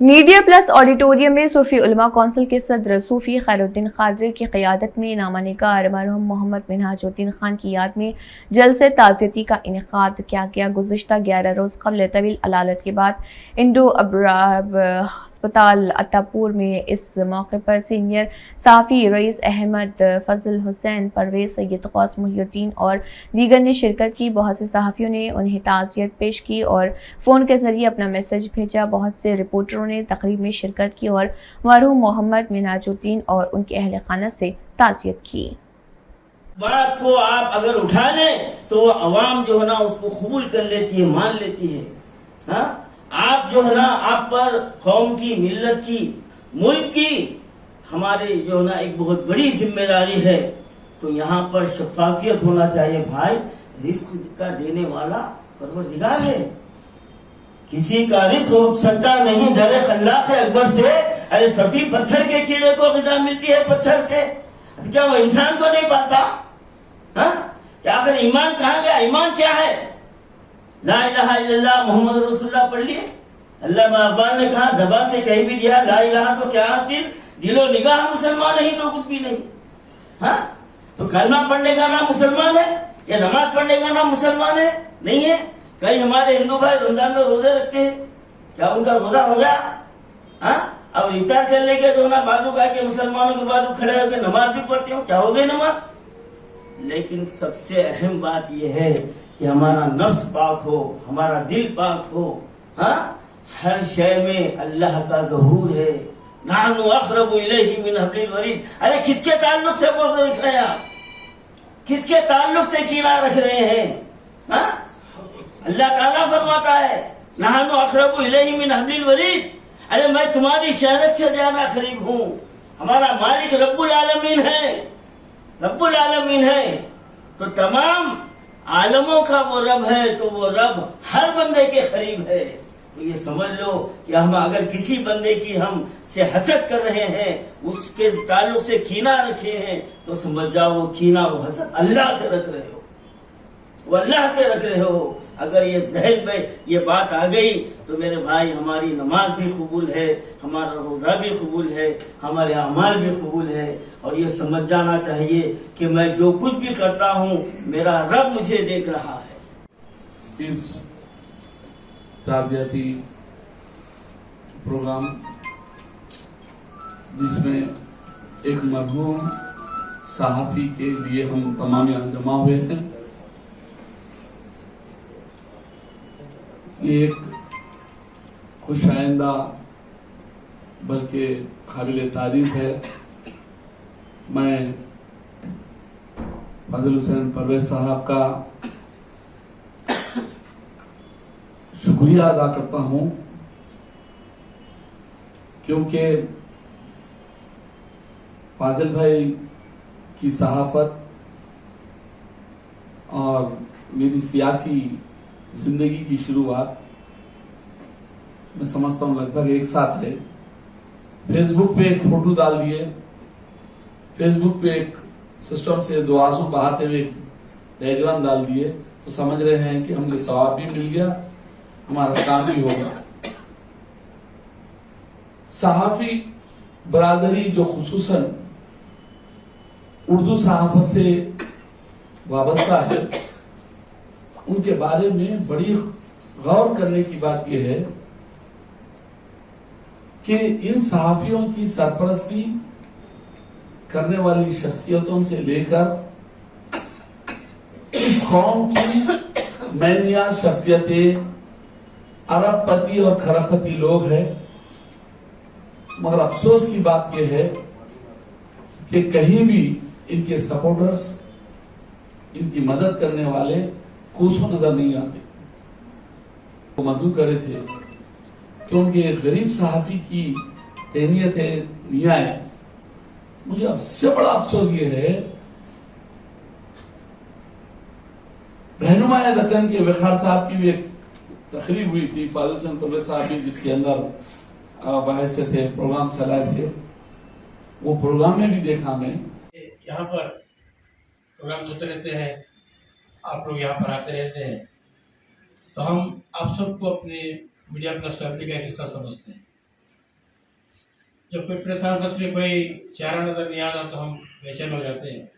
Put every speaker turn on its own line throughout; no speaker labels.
Media plus auditorium में सूफी उलमा council के सदर सूफी खैरुद्दीन कादरी की क़यादत में नामा निगार मरहूम मोहम्मद मिन्हाजुद्दीन खान की याद में जलसे ताज़ियती का इनेकाद किया गया। गुज़िश्ता 11 रोज़ क़ब्ल तवील अलालत के बाद इंडो अब्राब अस्पताल अत्तापुर में इस मौके पर सीनियर साफ़ी रईस अहमद फजल हुसैन परवेज सैयद गौस मुहिउद्दीन और दीगर ने शिरकत की। बहुत से सहाफ़ियों ने उन्हें ताज़ियत पेश की और फ़ोन के ज़रिए अपना मैसेज भेजा। बहुत से रिपोर्टरों ने तकरीब में शिरकत की और मरहूम मोहम्मद मिन्हाजुद्दीन और उनके अहल खाना से ताज़ियत की।
बात को आप अगर उठा लें तो वो अवाम जो है ना उसको कबूल कर लेती है, मान लेती है। हाँ, आप जो है ना आप पर कौम की, मिल्लत की, मुल्क की हमारे जो है ना एक बहुत बड़ी जिम्मेदारी है। तो यहाँ पर शफाफियत होना चाहिए। भाई रिस्क का देने वाला परवरदिगार है, किसी का रिस्क रुक सकता नहीं। डरे खल्लाक अकबर से अरे सफी पत्थर के कीड़े को ग़िज़ा मिलती है पत्थर से, तो क्या वो इंसान को नहीं पाता? हाँ, क्या आखिर ईमान कहाँ गया? ईमान क्या है? ला इलाहा इल्लल्लाह मुहम्मद रसूलुल्लाह पढ़ लिए। अल्लाह अकबर ने कहा ज़बान से कहीं भी दिया ला इलाहा तो क्या हासिल, दिलो निगाह मुसलमान नहीं तो कुछ भी नहीं। हाँ, तो कलमा पढ़ने का नाम मुसलमान है या नमाज पढ़ने का नाम मुसलमान है? नहीं है। कई हमारे हिंदू भाई रमजान में रोजे रखते हैं, क्या उनका रोजा हो गया? हाँ, अब इफ्तार करने के जो ना बाजू का के मुसलमानों के बाजू खड़े होकर नमाज भी पढ़ते हो, क्या हो गई नमाज? लेकिन सबसे अहम बात यह है कि हमारा नफ्स पाक हो, हमारा दिल पाक हो। हाँ, हर शय में अल्लाह का ज़हूर है। नानु अक़रबु इलैहि मिन हब्लिल वरीद। अरे किसके ताल्लुक से बोल रख रहे हैं आप? किसके ताल्लुक से कीड़ा रख रहे हैं? हाँ, अल्लाह ताला फरमाता है नानु अक़रबु इलैहि मिन हब्लिल वरीद। अरे मैं तुम्हारी शहरत से ज्यादा करीब हूँ। हमारा मालिक रब्बुल आलमीन है, रब्बुल आलमीन है। तो तमाम आलमों का वो रब है, तो वो रब हर बंदे के करीब है। तो ये समझ लो कि हम अगर किसी बंदे की हम से हसद कर रहे हैं, उसके ताल्लुक से कीना रखे हैं, तो समझ जाओ वो कीना, वो हसद अल्लाह से रख रहे हो, वो अल्लाह से रख रहे हो। अगर ये जहन में ये बात आ गई तो मेरे भाई हमारी नमाज भी कबूल है, हमारा रोज़ा भी कबूल है, हमारे अमाल भी कबूल है। और ये समझ जाना चाहिए कि मैं जो कुछ भी करता हूँ मेरा रब मुझे देख रहा है।
इस ताज़ियती प्रोग्राम जिसमें एक मरहूम सहाफ़ी के लिए हम तमाम यहाँ जमा हुए हैं, ये एक खुशाइंदा बल्कि काबिल तारीफ है। मैं फजल हुसैन परवेज साहब का शुक्रिया अदा करता हूँ, क्योंकि फाजिल भाई की सहाफत और मेरी सियासी जिंदगी की शुरुआत मैं समझता हूँ लगभग एक साथ है। फेसबुक पे एक फोटो डाल दिए, फेसबुक पे एक सिस्टम से दो आंसू बहाते हुए डायग्राम डाल दिए, तो समझ रहे हैं कि हमने सवाब भी मिल गया, हमारा काम भी होगा। सहाफी बरादरी जो खुसूसन उर्दू सहाफत से वाबस्ता है, उनके बारे में बड़ी गौर करने की बात यह है कि इन सहाफियों की सरपरस्ती करने वाली शख्सियतों से लेकर इस कौम की मैनिया शख्सियतें अरबपति और खरबपति लोग हैं। मगर अफसोस की बात यह है कि कहीं भी इनके सपोर्टर्स, इनकी मदद करने वाले कोसों नजर नहीं आते। वो मधु करे थे क्योंकि गरीब सहाफी की तहनीत है, न्याय। मुझे सबसे बड़ा अफसोस ये है, रहनुमाए दक्कन के वखार साहब की भी एक तकरीर हुई थी, फाजिल हुसैन परवेज साहब की, जिसके अंदर बहस से प्रोग्राम चलाए थे। वो प्रोग्राम में भी देखा मैं,
यहाँ पर प्रोग्राम चलते रहते हैं, आप लोग यहाँ पर आते रहते हैं, तो हम आप सबको अपने मीडिया प्लस फैमिली का एक हिस्सा समझते हैं। जब कोई प्रेस कॉन्फ्रेंस में कोई चेहरा नज़र नहीं आता तो हम बेचैन हो जाते हैं।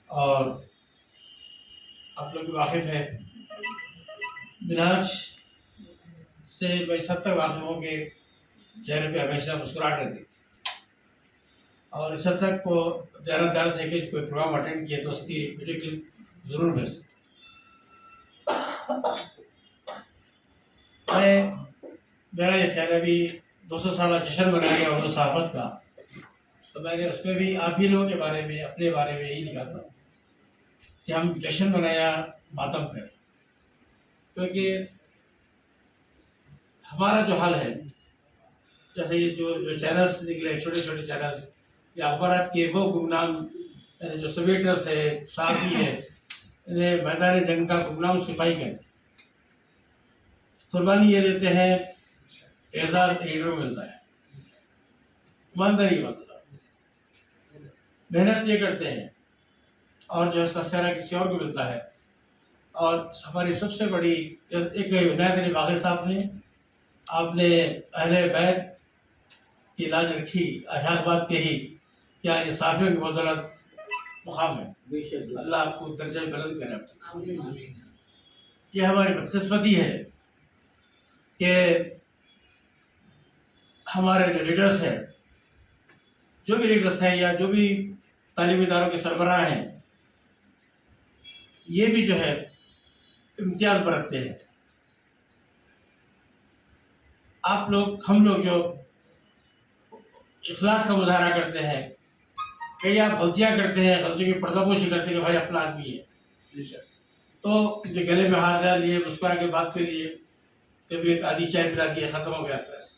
और आप लोग भी वाकिफ़ है, मिनहाज से मैं इस हद तक वाकिफ़ हूँ कि चेहरे पे हमेशा मुस्कुराहट रहती और इस हद तक वो दर्द है कि कोई प्रोग्राम अटेंड किए तो उसकी वीडियो क्लिप ज़रूर भेज सकते। मेरा ये ख्याल है अभी 200 साल जश्न मनाया गया उर्दू सहाफ़त का, तो मैंने उसमें भी आप ही लोगों के बारे में, अपने बारे में यही लिखा था कि हम जश्न मनाया मातम पर, क्योंकि हमारा जो हाल है, जैसे ये जो चैनल्स निकले, छोटे छोटे चैनल्स या अखबार के वो गुमनाम जो सवेटर्स है, साफी है, इन्हें मैदान जंग का गुमनाम सिपाही कहते हैं। कुर्बानी ये देते हैं, एजाज एडिटर को मिलता है, ईमानदारी मतलब मेहनत ये करते हैं और जो इसका सहरा किसी और को मिलता है। और हमारी सबसे बड़ी एक विनायत अली बाग़ी साहब ने, आपने अहले बैत की लाज रखी, अशाबाद के ही क्या ये साफियों की बदौलत मुकाम है। अल्लाह आपको दर्जा बुलंद करे। ये हमारी बदकिस्मती है कि हमारे जो लीडर्स हैं, जो भी लीडर्स हैं या जो भी तालीमी इदारों के सरबराह हैं, ये भी जो है इम्तियाज़ बरतते हैं। आप लोग, हम लोग जो इखलास का मुजाहरा करते हैं, कई आप गलतियाँ करते हैं, गलतियों की पर्दापोशी करते हैं कि भाई अपना आदमी है, तो जो गले में हाथ डाल लिए, मुस्कुरा के बात के लिए, कभी एक आधी चाय पिला दिया, ख़त्म हो गया क्लास।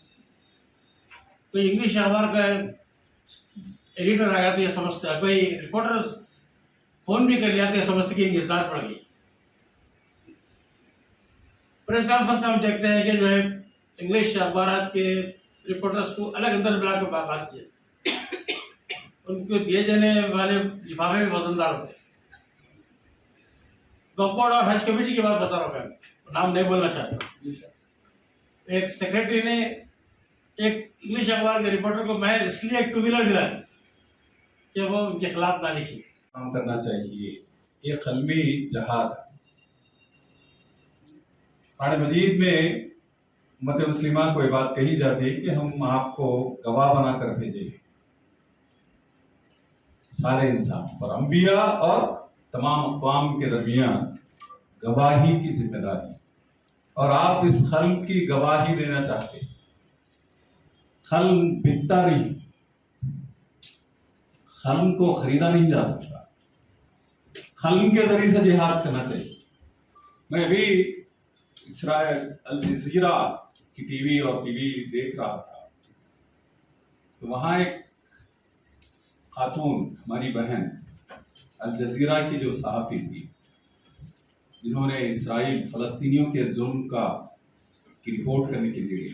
तो इंग्लिश अखबार का एडिटर आ गया तो ये समझता है, कोई रिपोर्टर फ़ोन भी कर लिया तो ये समझते कि इंतजार पड़ गई। प्रेस कॉन्फ्रेंस में हम देखते हैं कि जो है इंग्लिश अखबार के रिपोर्टर्स को अलग अंदर मिला कर बात किया, उनको दिए जाने वाले लिफाफे में वजनदार होते हैं। बकौड़ और हज कमेटी की बात बता रहा हूँ, मैं नाम नहीं बोलना चाहता। एक सेक्रेटरी ने एक इंग्लिश अखबार के रिपोर्टर को मैं इसलिए एक 2 व्हीलर दिला दी कि वो उनके खिलाफ ना लिखी।
काम करना चाहिए, ये कलमी जहाद। कुरान मजीद में उम्मत मुस्लिमा को ये बात कही जाती है कि हम आपको गवाह बनाकर भेजेंगे सारे इंसान पर, अंबिया और तमाम अक़वाम के दरमियान गवाही की जिम्मेदारी, और आप इस खल्म की गवाही देना चाहते हैं। खल्म बिकता नहीं, खल्म को खरीदा नहीं जा सकता, खल्म के जरिए से जिहाद करना चाहिए। मैं अभी इसराइल अल जज़ीरा की टीवी देख रहा था, तो वहाँ एक खातून, हमारी बहन, अल जज़ीरा की जो सहाफ़ी थी, जिन्होंने इसराइल फ़लस्तीनियों के जुल्म का की रिपोर्ट करने के लिए